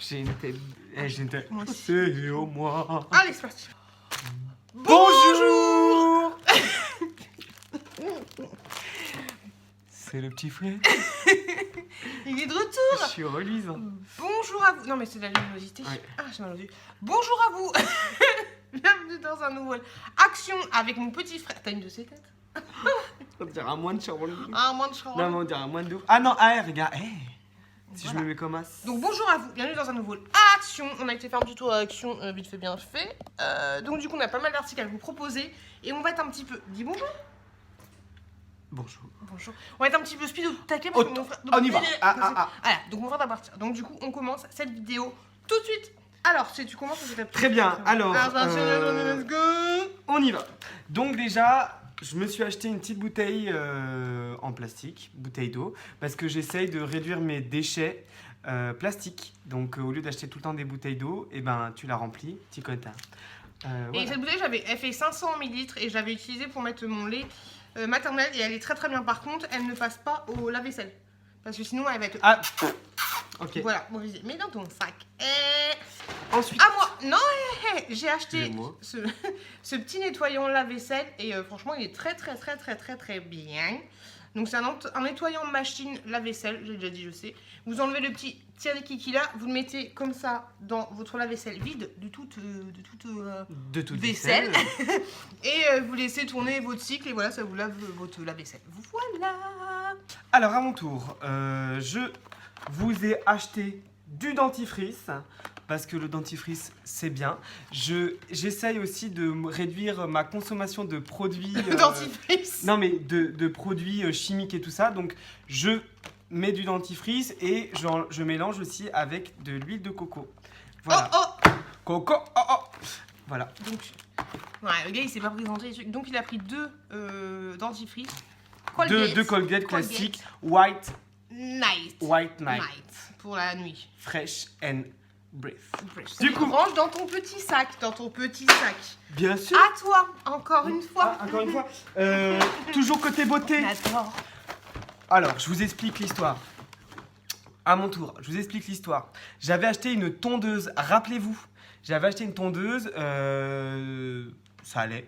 J'ai une tête. J'ai une tête. Moi aussi. C'est au moi. Allez, c'est parti. Bonjour. C'est le petit frère. Il est de retour. Je suis reluisant. Bonjour à vous. Non, mais c'est de la luminosité. Ouais. Ah, j'ai mal au yeux. Bonjour à vous. Bienvenue dans un nouvel action avec mon petit frère. T'as une de ses têtes? On dirait un moine sur le. Ah, moins de charme. Non, mais on dirait un moine de. Ah non, ah, regarde. Si Voilà. je me mets comme as. Donc bonjour à vous, bienvenue dans un nouveau action. On a été faire un petit tour à action, vite fait bien fait. Donc du coup on a pas mal d'articles à vous proposer et on va être un petit peu. Dis bonjour. Bonjour. Bonjour. On va être un petit peu speed au taquet parce que mon frère. On y va. Voilà, donc mon frère va partir. Donc du coup on commence cette vidéo tout de suite. Alors si tu commences, c'est Très bien. Alors, let's go. on y va. Donc déjà, je me suis acheté une petite bouteille en plastique, bouteille d'eau, parce que j'essaye de réduire mes déchets plastiques. Donc au lieu d'acheter tout le temps des bouteilles d'eau, et ben tu la remplis, petit quota. Et Voilà. cette bouteille, elle fait 500 ml et je l'avais utilisée pour mettre mon lait maternel et elle est très très bien. Par contre, elle ne passe pas au lave-vaisselle parce que sinon elle va être. Ah, ok. Voilà, bon, mets dans ton sac. Ensuite, Ah moi, non, j'ai acheté Excusez-moi. ce petit nettoyant lave-vaisselle et franchement il est très très très très très très bien. Donc c'est un nettoyant machine lave-vaisselle, j'ai déjà dit je sais. Vous enlevez le petit tirikiki là, vous le mettez comme ça dans votre lave-vaisselle vide de toute vaisselle. Et vous laissez tourner votre cycle et voilà, ça vous lave votre lave-vaisselle. Voilà. Alors à mon tour, je vous ai acheté du dentifrice parce que le dentifrice c'est bien. J'essaye aussi de réduire ma consommation de produits. Dentifrice. Non mais de produits chimiques et tout ça. Donc je mets du dentifrice et je mélange aussi avec de l'huile de coco. Voilà. Oh Coco. Oh oh. Voilà. Donc, ouais, le gars il s'est pas présenté les trucs. Donc il a pris deux dentifrices. Colgate. Deux Colgate classiques. White Night. night. Pour la nuit. Fresh and breath. Du Du coup, coup- range dans ton petit sac. Bien sûr. À toi, encore une fois. Ah, encore une fois. Toujours côté beauté. J'adore. Alors, je vous explique l'histoire. À mon tour, je vous explique l'histoire. J'avais acheté une tondeuse, rappelez-vous. J'avais acheté une tondeuse, ça allait.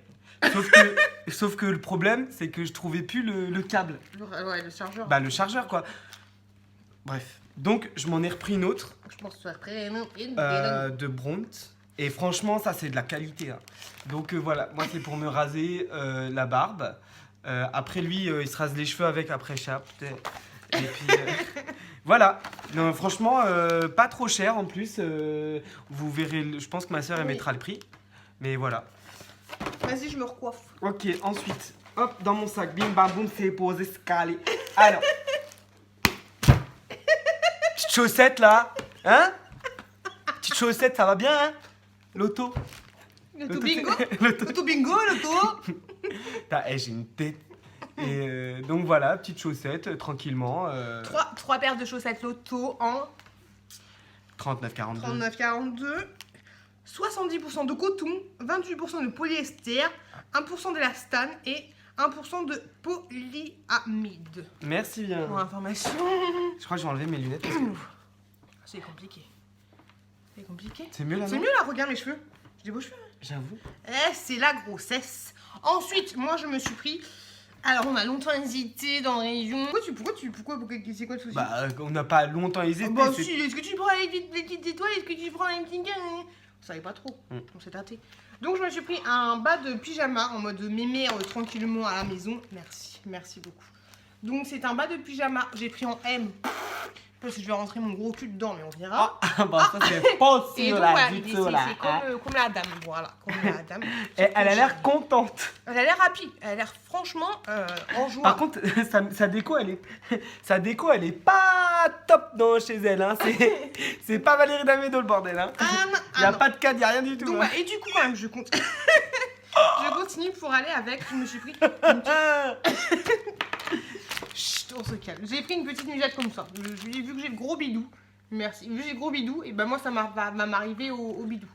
Sauf que le problème, c'est que je trouvais plus le câble. Ouais, le chargeur. Bah, le chargeur, quoi. Bref. Donc, je m'en ai repris une autre Je pense que tu vas après. de Bront. Et franchement, ça, c'est de la qualité. Hein. Donc, voilà. Moi, c'est pour me raser la barbe. Après, lui, il se rase les cheveux avec après chape. Et puis, voilà. Non, franchement, pas trop cher en plus. Vous verrez, je pense que ma soeur, elle Oui. mettra le prix. Mais voilà. Vas-y, je me recoiffe. Ok, ensuite, hop, dans mon sac, bim bam boum, c'est posé, scalé. Alors, petite chaussette là, hein? Petite chaussette, ça va bien, hein? L'auto. L'auto bingo. L'auto. L'auto bingo, l'auto. J'ai une tête. Et donc voilà, petite chaussette, tranquillement. Trois paires de chaussettes l'auto en 39,42. 39,42. 70% de coton, 28% de polyester, 1% d'élastane et 1% de polyamide. Merci bien. Pour information. Je crois que je vais enlever mes lunettes. Parce que C'est compliqué. C'est compliqué. c'est mieux là, C'est non? mieux là, regarde mes cheveux. J'ai des beaux cheveux. J'avoue. C'est la grossesse. Ensuite, moi je me suis pris. Alors on a longtemps hésité dans la région. Pourquoi c'est quoi le souci? Bah, on n'a pas longtemps hésité. Bah c'est- si, est-ce que tu prends les petites étoiles? Est-ce que tu prends les petits gars? On savait pas trop, on s'est tâté. Donc je me suis pris un bas de pyjama en mode mémère tranquillement à la maison. Merci beaucoup. Donc c'est un bas de pyjama, j'ai pris en M. Parce que je vais rentrer mon gros cul dedans, mais on verra. bah, ça c'est pas Et sûr donc là, voilà, du c'est tout là. hein. comme la dame, voilà, comme la dame. Et elle a l'air contente. Elle a l'air happy, elle a l'air franchement en joie. Par contre, sa déco, elle est pas top dans, chez elle. Hein. C'est pas Valérie Damédo le bordel. Hein. Il y a non. pas de cadre, il y a rien du tout. Donc, hein. ouais, et du coup, quand même, je continue pour aller avec. Je me suis pris. Chut, on se calme. J'ai pris une petite nuisette comme ça. Vu que j'ai le gros bidou. Merci. Vu que j'ai le gros bidou, et ben moi, ça va m'arriver au bidou.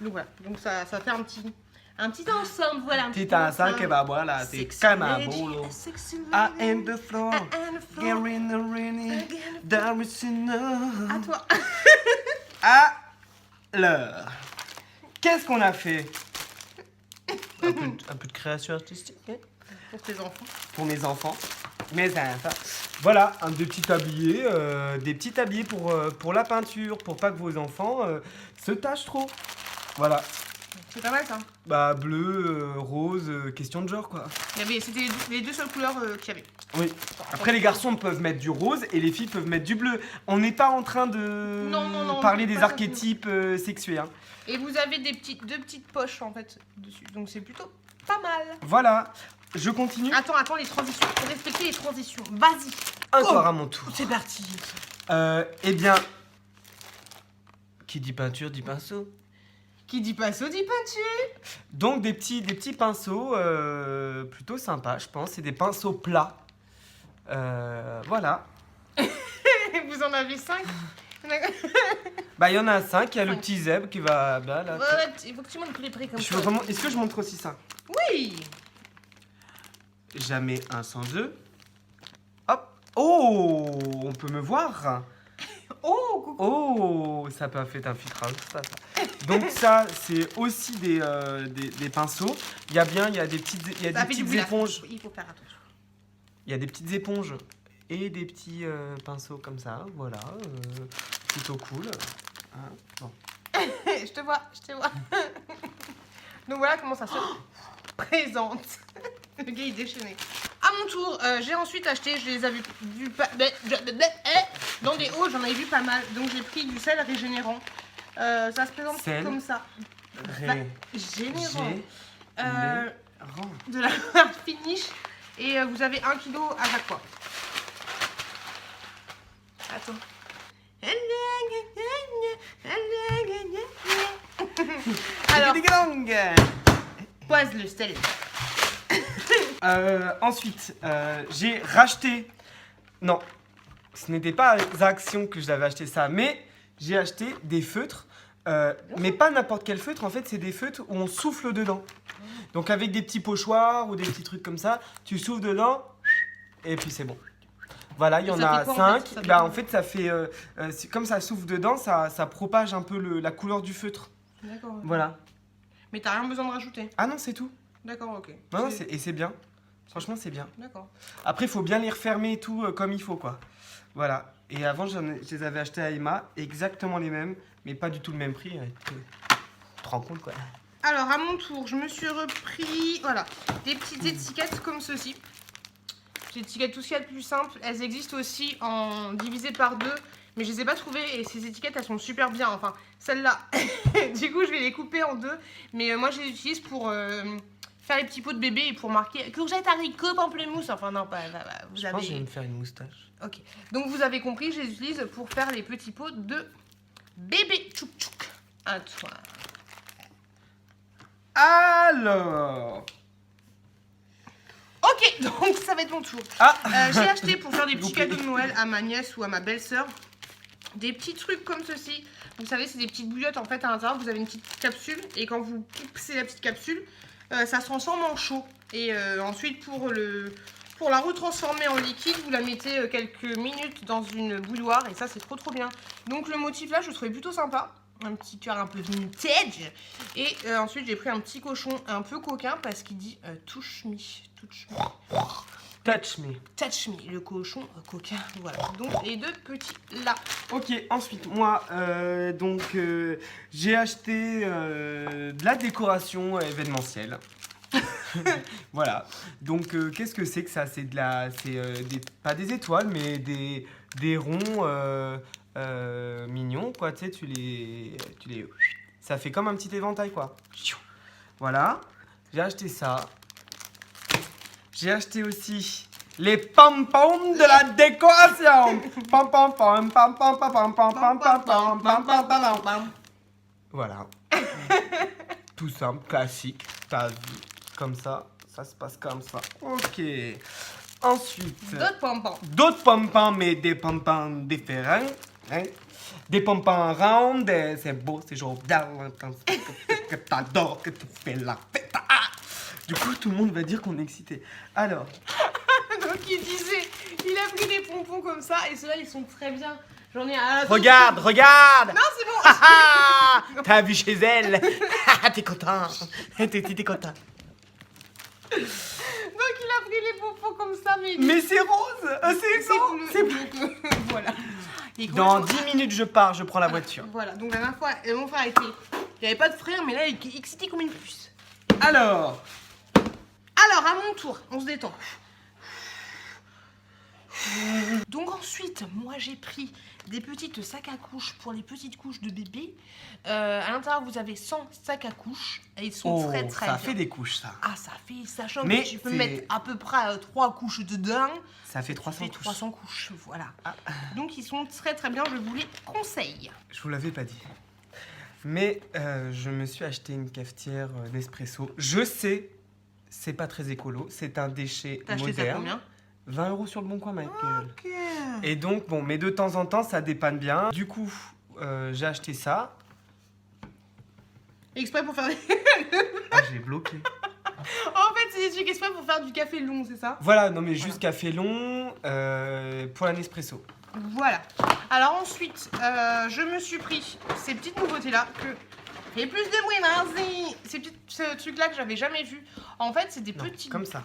Donc voilà. Donc ça fait un petit ensemble. Voilà. Un Petit ensemble, que bah voilà, c'est comme un boulot. I am the floor, getting the rainy, there is enough. À toi. Alors, qu'est-ce qu'on a fait? Un peu de création artistique, hein? Pour tes enfants. Pour mes enfants. Mes enfants. Voilà, des petits tabliers, pour la peinture, pour pas que vos enfants se tachent trop. Voilà. C'est pas mal ça. Bah bleu, rose, question de genre quoi. C'était les deux seules couleurs qu'il y avait. Oui. Après les garçons peuvent mettre du rose et les filles peuvent mettre du bleu. On n'est pas en train de Non, parler pas des ça. archétypes sexués. Hein. Et vous avez deux petites poches en fait dessus. Donc c'est plutôt pas mal. Voilà. Je continue. Attends, les transitions. Respectez les transitions. Vas-y. Encore à mon tour. C'est parti. Eh bien, qui dit peinture dit pinceau. Qui dit pinceau dit peinture. Donc des petits pinceaux plutôt sympas, je pense. C'est des pinceaux plats. Voilà. Vous en avez 5. Bah il y en a 5. Il y a le 5. petit zèbre qui va là. Ouais, il faut que tu montres les prix comme ça. Est-ce que je montre aussi ça? Oui. Jamais un sans deux. Hop. Oh, on peut me voir. Oh, coucou. Oh, ça peut faire un filtrage, ça. Donc ça, c'est aussi des pinceaux. Il y a des petites éponges. Il faut faire attention. Il y a des petites éponges et des petits pinceaux comme ça. Voilà, plutôt cool. Hein, bon. je te vois. Donc voilà comment ça se présente. Le gars il est déchaîné. À mon tour, j'ai ensuite acheté, je les avais vus dans des hauts, j'en avais vu pas mal. Donc j'ai pris du sel régénérant. Ça se présente Sel comme ça. Générant. De la marque Finish. Et vous avez 1 kg à chaque fois. Attends. Alors, pose le sel. Ensuite, j'ai racheté. Non, ce n'était pas à Action que j'avais acheté ça, mais j'ai acheté des feutres. Mais pas n'importe quel feutre, en fait, c'est des feutres où on souffle dedans. Donc, avec des petits pochoirs ou des petits trucs comme ça, tu souffles dedans et puis c'est bon. Voilà, il y en a 5. En fait, ça fait. Comme ça souffle dedans, ça propage un peu la couleur du feutre. D'accord. Okay. Voilà. Mais t'as rien besoin de rajouter. Ah non, c'est tout. D'accord, ok. Non, et c'est bien. Franchement, c'est bien. D'accord. Après, il faut bien les refermer et tout comme il faut, quoi. Voilà. Et avant, je les avais achetés à Emma, exactement les mêmes, mais pas du tout le même prix. Tu te rends compte, quoi. Alors, à mon tour, je me suis repris, voilà, des petites étiquettes comme ceci. Des étiquettes tout ce qu'il y a de plus simple. Elles existent aussi en divisé par 2, mais je les ai pas trouvées et ces étiquettes, elles sont super bien. Enfin, celle-là, du coup, je vais les couper en 2, mais moi, je les utilise pour faire les petits pots de bébé et pour marquer courgette, haricot, pamplemousse. Enfin, non, pas. Vous je pense que je vais me faire une moustache. Ok. Donc, vous avez compris, je les utilise pour faire les petits pots de bébé. Tchouk tchouk. À toi. Alors. Ok, donc ça va être mon tour. J'ai acheté pour faire des petits cadeaux de Noël à ma nièce ou à ma belle-sœur des petits trucs comme ceci. Vous savez, c'est des petites bouillottes en fait à l'intérieur. Vous avez une petite capsule et quand vous poussez la petite capsule, ça se transforme en chaud. Et ensuite, pour la retransformer en liquide, vous la mettez quelques minutes dans une bouilloire et ça, c'est trop bien. Donc le motif là, je le trouvais plutôt sympa. Un petit cœur un peu vintage. Et ensuite, j'ai pris un petit cochon un peu coquin parce qu'il dit touch me. Touch me. Touch me, le cochon coquin. Voilà. Donc, les deux petits là. Ok, ensuite, moi, j'ai acheté de la décoration événementielle. Voilà. Donc, qu'est-ce que c'est que ça? C'est pas des étoiles, mais des ronds mignons, quoi. Tu sais, ça fait comme un petit éventail, quoi. Voilà. J'ai acheté ça. J'ai acheté aussi les pom-poms de la décoration. Pom pom pom pom pom pom pom pom pom pom pom pom pom pom pom. Voilà. Tout simple, classique. T'as vu. Comme ça, ça se passe comme ça. Ok. Ensuite. D'autres pompons. D'autres pompons, mais des pompons différents. Hein? Des pompons round, c'est beau, c'est genre que t'adores, que tu fais la fête. Ah! Du coup, tout le monde va dire qu'on est excité. Alors. Donc il disait, il a pris des pompons comme ça et ceux-là ils sont très bien. J'en ai un. Regarde, regarde. Non, c'est bon. Ah, t'as vu chez elle. T'es content. T'es content. Donc il a pris les pompons comme ça, mais. Mais c'est rose. C'est bleu. Donc, voilà. Et Dans complètement- 10 minutes, je pars, je prends la voiture. Voilà, donc la dernière fois, mon frère était. Il n'y avait pas de frère, mais là, il est excité comme une puce. Alors, Alors, à mon tour, on se détend. Donc ensuite, moi j'ai pris des petites sacs à couches pour les petites couches de bébé. À l'intérieur, vous avez 100 sacs à couches et ils sont oh, très très ça bien. fait des couches, ça. Ah, ça fait, sachant Mais que tu peux c'est- mettre à peu près 3 couches dedans. Ça fait Ça 300 fait couches. 300 couches, voilà. Ah. Donc ils sont très très bien, je vous les conseille. Je vous l'avais pas dit. Mais je me suis acheté une cafetière Nespresso. Je sais, c'est pas très écolo. C'est un déchet T'as acheté ça moderne. combien 20 € sur le bon coin, Michael. Ok. Et donc, bon, mais de temps en temps, ça dépanne bien. Du coup, j'ai acheté ça. Exprès pour faire des... Ah, j'ai bloqué. En fait, c'est des trucs exprès pour faire du café long, c'est ça? Voilà, non mais juste café long pour la Nespresso. Voilà. Alors ensuite, je me suis pris ces petites nouveautés-là que... Et plus de bruit, vas-y. Ce truc-là que j'avais jamais vu. En fait, c'est des Non, petits... comme ça.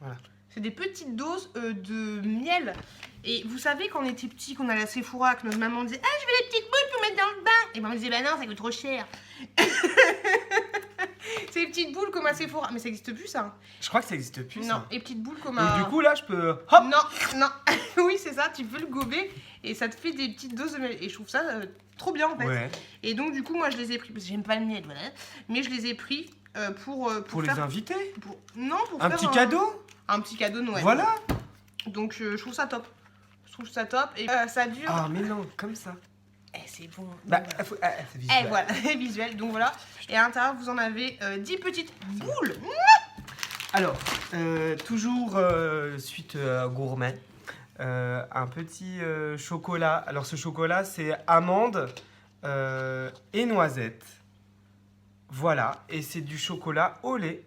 Voilà. C'est des petites doses de miel. Et vous savez, quand on était petits, qu'on allait à Sephora, que notre maman disait « Ah, je veux les petites boules pour mettre dans le bain !» Et maman disait « Bah non, ça coûte trop cher. » Ces petites boules comme à Sephora. Mais ça existe plus, ça. Je crois que ça existe plus, Non, ça. et petites boules comme Donc à... du coup, là, je peux... Hop. Non, non. Oui, c'est ça, tu peux le gober et ça te fait des petites doses de miel. Et je trouve ça trop bien, en fait. Ouais. Et donc, du coup, moi, je les ai pris, parce que j'aime pas le miel, voilà. Mais je les ai pris pour Pour les faire... invités. Non, pour Un faire petit cadeau. Un petit cadeau de Noël. Voilà. Donc, je trouve ça top. Je trouve ça top. Et ça dure... Ah, mais non, comme ça. Eh, c'est bon. Donc, Bah, voilà. c'est visuel. Eh, voilà, visuel. Donc, voilà. Et à l'intérieur, vous en avez 10 petites boules. Alors, toujours suite gourmet, un petit chocolat. Alors ce chocolat, c'est amande et noisette. Voilà, et c'est du chocolat au lait.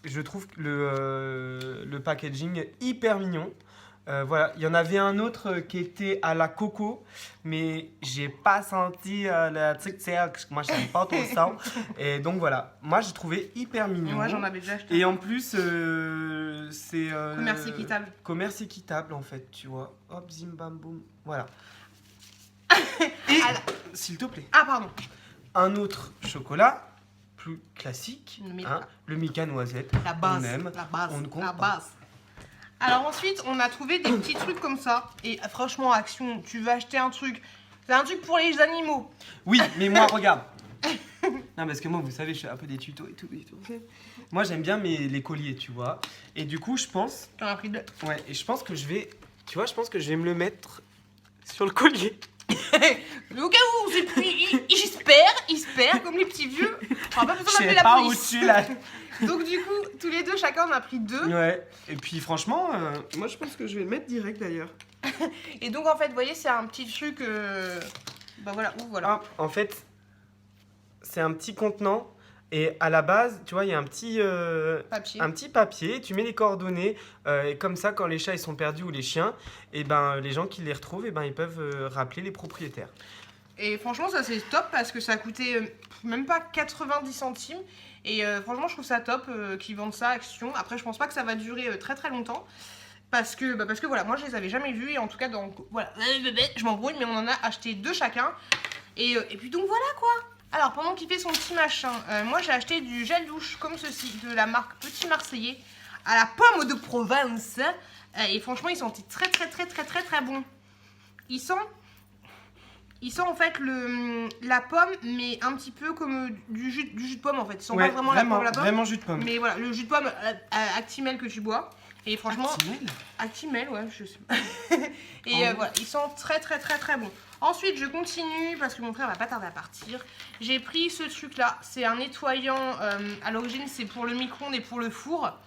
Je trouve que le packaging hyper mignon. Voilà, il y en avait un autre qui était à la coco, mais j'ai pas senti la tic-tac, parce que moi j'aime pas trop ça. Et donc voilà, moi j'ai trouvé hyper mignon. Moi, j'en avais déjà acheté. Et en plus, c'est... Commerce équitable. Commerce équitable, en fait, tu vois. Hop, zim, bam, boum. Voilà. Et, Alors- s'il te plaît, Ah, pardon. un autre chocolat, plus classique, Le Milka. le Milka noisette. La base. On aime, La base. on ne compte la pas. base. Alors ensuite, on a trouvé des petits trucs comme ça. Et franchement, Action, tu veux acheter un truc. C'est un truc pour les animaux. Oui, mais moi, regarde. Non, parce que moi, vous savez, je fais un peu des tutos et tout. Moi, j'aime bien les colliers, tu vois. Et du coup, je pense... T'en as pris deux. Ouais, et je pense que je vais... Tu vois, je pense que je vais me le mettre sur le collier. Mais au cas où, c'est plus. Il se perd, comme les petits vieux. On va pas Je besoin d'appeler sais la pas police. au-dessus, là. Donc du coup, tous les deux, chacun on a pris deux. Ouais, et puis franchement, moi je pense que je vais le mettre direct d'ailleurs. Et donc en fait, vous voyez, c'est un petit truc. Bah voilà, ou voilà. Ah, en fait, c'est un petit contenant et à la base, tu vois, il y a un petit papier, tu mets les coordonnées et comme ça, quand les chats ils sont perdus ou les chiens, et ben les gens qui les retrouvent, et ben ils peuvent rappeler les propriétaires. Et franchement, ça c'est top parce que ça a coûté même pas 90 centimes. Et franchement, je trouve ça top qu'ils vendent ça à Action. Après, je pense pas que ça va durer très très longtemps. Parce que voilà, moi je les avais jamais vus. Et en tout cas, donc voilà, je m'embrouille, mais on en a acheté deux chacun. Et puis donc voilà quoi. Alors, pendant qu'il fait son petit machin, moi j'ai acheté du gel douche comme ceci, de la marque Petit Marseillais, à la pomme de Provence. Et franchement, ils sentent très très très très très très bon. Ils sentent en fait la pomme, mais un petit peu comme du jus de pomme en fait. Ils sentent pas vraiment la pomme. Vraiment jus de pomme. Mais voilà, le jus de pomme Actimel que tu bois. Et franchement, Actimel Actimel, ouais, je sais pas. Et voilà, ils sont très très très très bons. Ensuite, je continue parce que mon frère va pas tarder à partir. J'ai pris ce truc là, c'est un nettoyant. À l'origine, c'est pour le micro-ondes et pour le four.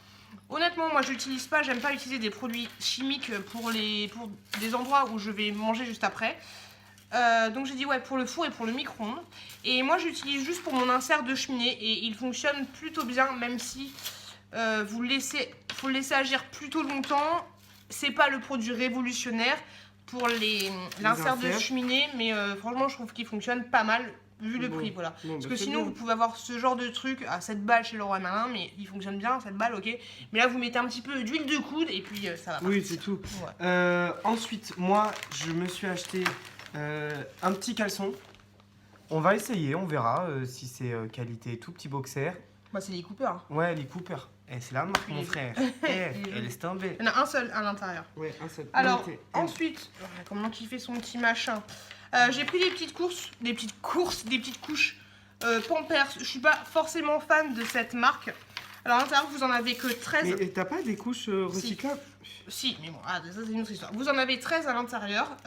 Honnêtement, moi je l'utilise pas, j'aime pas utiliser des produits chimiques pour des endroits où je vais manger juste après. Donc j'ai dit ouais, pour le four et pour le micro-ondes. Et moi j'utilise juste pour mon insert de cheminée et il fonctionne plutôt bien, même si faut le laisser agir plutôt longtemps. C'est pas le produit révolutionnaire. pour l'insert de inserts. cheminée, mais franchement, je trouve qu'il fonctionne pas mal vu le prix, voilà. Parce que sinon, vous pouvez avoir ce genre de truc à 7 balles chez Leroy Merlin, mais il fonctionne bien, 7 balles, ok. Mais là, vous mettez un petit peu d'huile de coude et puis ça va. Oui, c'est tout. Ouais. Ensuite, moi, je me suis acheté un petit caleçon. On va essayer, on verra si c'est qualité tout petit boxer. Bah, c'est les Cooper. Ouais, les Cooper. C'est la marque, mon frère. Elle est tombée. Il y en a un seul à l'intérieur. Ouais, un seul. Alors, ensuite, comment il fait son petit machin. J'ai pris des petites couches Pampers. Je suis pas forcément fan de cette marque. Alors, à l'intérieur, vous en avez que 13. Mais t'as pas des couches recyclables? Si, mais bon, ça c'est une autre histoire. Vous en avez 13 à l'intérieur,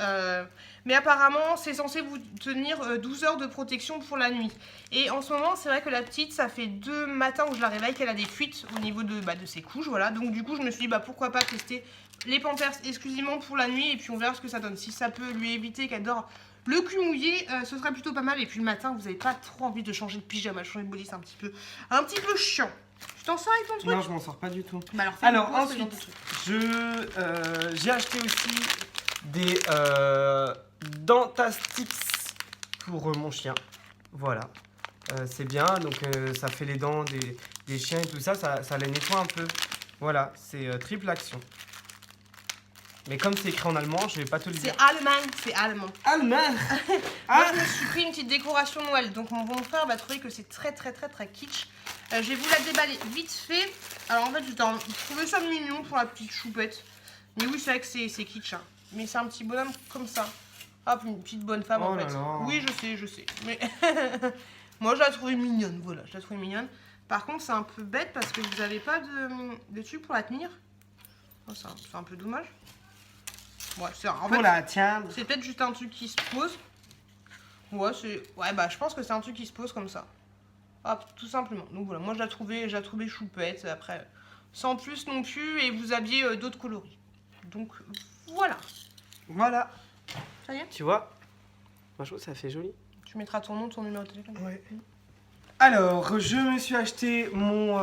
mais apparemment c'est censé vous tenir 12 heures de protection pour la nuit. Et en ce moment, c'est vrai que la petite, ça fait 2 matins où je la réveille qu'elle a des fuites au niveau de ses couches, voilà. Donc du coup, je me suis dit, pourquoi pas tester les Pampers exclusivement pour la nuit et puis on verra ce que ça donne. Si ça peut lui éviter qu'elle dort le cul mouillé, ce serait plutôt pas mal. Et puis le matin, vous n'avez pas trop envie de changer de pyjama, changer de body, c'est un petit peu chiant. Tu t'en sors avec ton truc? Non, je m'en sors pas du tout. Bah alors ensuite, j'ai acheté aussi des Dentastix pour mon chien. Voilà. C'est bien, donc ça fait les dents des chiens et tout ça, ça les nettoie un peu. Voilà, c'est triple action. Mais comme c'est écrit en allemand, je vais pas te le dire. C'est allemand, c'est allemand. Allemand. Moi, je me suis pris une petite décoration Noël, donc mon frère va trouver que c'est très kitsch. Je vais vous la déballer vite fait. Alors en fait, je trouvais ça mignon pour la petite choupette. Mais oui, c'est vrai que c'est kitsch. Hein. Mais c'est un petit bonhomme comme ça. Hop, une petite bonne femme en fait. Là. Oui, je sais. Mais moi, je la trouvais mignonne. Voilà, je la trouvais mignonne. Par contre, c'est un peu bête parce que vous n'avez pas de truc pour la tenir. Oh, c'est un peu dommage. Ouais, c'est peut-être juste un truc qui se pose. Ouais, je pense que c'est un truc qui se pose comme ça. Hop, tout simplement. Donc voilà, moi je la trouvais choupette. Après, sans plus non plus, et vous aviez d'autres coloris. Donc voilà. Voilà. Ça y est? Tu vois? Moi je trouve que ça fait joli. Tu mettras ton nom, ton numéro de téléphone. Ouais. Alors, je me suis acheté mon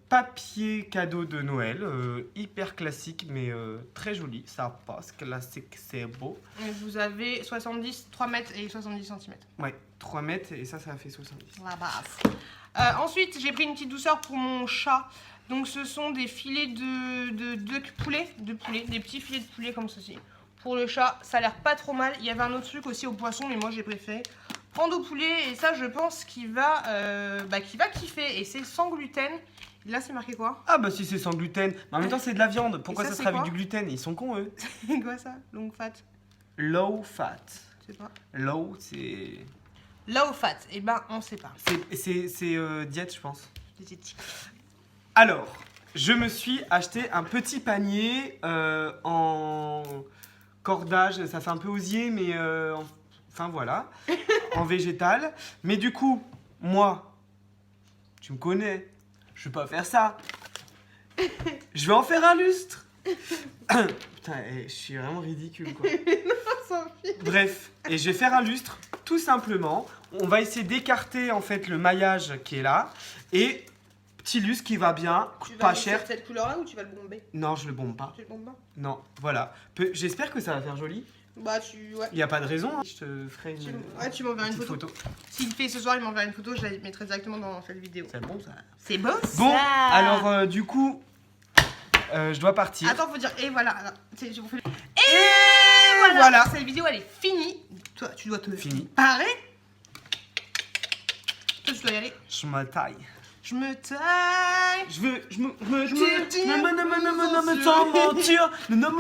papier cadeau de Noël, hyper classique mais très joli, ça passe, classique, c'est beau. Et vous avez 3 mètres et 70 cm. Ouais, 3 mètres et ça fait 70. La base. Ensuite, j'ai pris une petite douceur pour mon chat. Donc, ce sont des filets de poulet, des petits filets de poulet comme ceci. Pour le chat, ça a l'air pas trop mal. Il y avait un autre truc aussi au poisson, mais moi j'ai préféré prendre au poulet. Et ça, je pense qu'il va kiffer. Et c'est sans gluten. Et là, c'est marqué quoi? Ah bah si c'est sans gluten, mais en même temps c'est de la viande. Pourquoi ça c'est serait avec quoi? du gluten? Ils sont cons eux. C'est quoi ça? Long fat? Low fat. Je sais pas. Low c'est... Low fat, eh ben on sait pas. C'est diète je pense. Diététique. Alors, je me suis acheté un petit panier en cordage, ça fait un peu osier, mais enfin voilà, en végétal. Mais du coup, moi, tu me connais, je vais pas faire ça. Je vais en faire un lustre. Putain, je suis vraiment ridicule quoi. Bref, et je vais faire un lustre, tout simplement. On va essayer d'écarter en fait le maillage qui est là et petit lustre qui va bien, coûte pas cher. Tu vas cette couleur-là ou tu vas le bomber? Non, je le bombe pas. Tu le bombes pas? Non, voilà. J'espère que ça va faire joli. Bah ouais. Il y a pas de raison. Hein. Je te ferai tu m'enverras une photo. S'il fait ce soir, il m'enverra une photo, je la mettrai directement dans cette vidéo. C'est bon ça. C'est bon ça. Bon, alors du coup, je dois partir. Attends, faut dire et voilà. Alors, je vous fais... Et voilà. Cette vidéo elle est finie. Toi, tu dois te parer. Toi, tu dois y aller. Je me taille. Je me taille. Je me dis. Sans mentir. Non,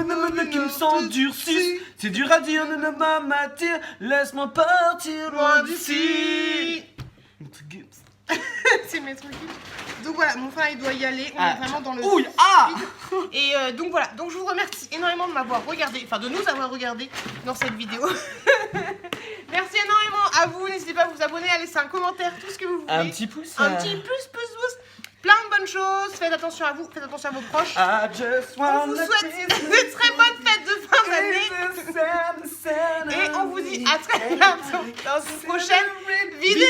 qui me s'endurcit. C'est dur à dire, ne pas m'attirer. Laisse-moi partir loin d'ici. C'est mes trucs. Donc voilà, mon frère il doit y aller. On est vraiment dans le. Ouille, Et donc voilà. Donc je vous remercie énormément de m'avoir regardé, enfin de nous avoir regardé dans cette vidéo. Merci énormément à vous. N'hésitez pas à vous abonner, à laisser un commentaire, tout ce que vous voulez. Un petit pouce. Un petit pouce. Plein de bonnes choses. Faites attention à vous, faites attention à vos proches. On vous souhaite de très bonnes fêtes de fin d'année. Et on vous dit à très bientôt dans une prochaine vidéo.